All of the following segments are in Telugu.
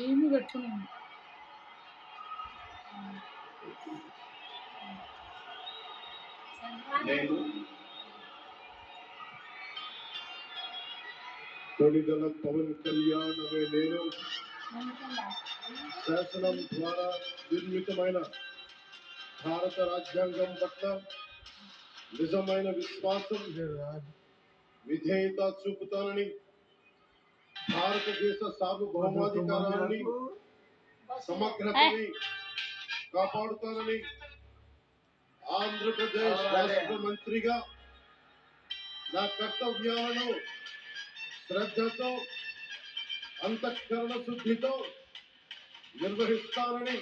ఏమి పెట్టుకున్నాను. నేను కొణిదెల పవన్ కళ్యాణ్ అనే నేను శాసనం ద్వారా నిర్మితమైన భారత రాజ్యాంగం పట్ల నిజమైన విశ్వాసం విధేయత చూపుతానని, భారతదేశ సార్వభౌమాధికారాన్ని సమగ్రతని కాపాడుతానని ఆంధ్రప్రదేశ్ రాష్ట్ర మంత్రిగా నా కర్తవ్యాలను శ్రద్ధతో అంతఃకరణ శుద్ధితో నిర్వహిస్తానని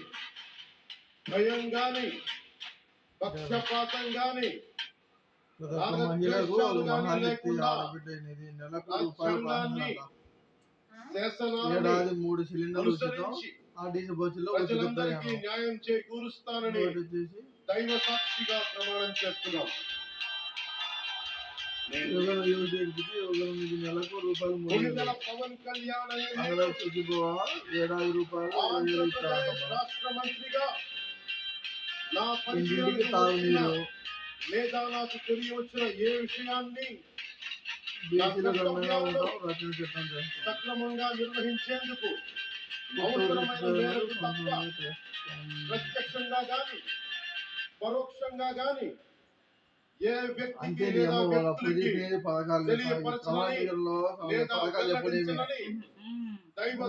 భయం గాని పక్షపాతం గాని ఏడాది 3 సిలిండర్లు ఉచితం. ఆర్టీసీ బస్సులో ప్రజలందరికీ న్యాయం చేకూరుస్తానని దైవ సాక్షిగా ప్రమాణం చేస్తున్నాం. నెలకు రూపాయలు పవన్ కళ్యాణ్ ఏడాది రూపాయలు రాష్ట్ర మంత్రిగా నా ఇంటికి తాగునీరు లేదా నాకు తెలియవచ్చిన ఏ విషయాన్ని సక్రమంగా నిర్వహించేందుకు అవసరమైన మేరకు తప్ప ప్రత్యక్షంగా గాని పరోక్షంగా గాని ఏ వ్యక్తికి లేదా వ్యక్తులకి తెలియపరచాలని లేదా దైవ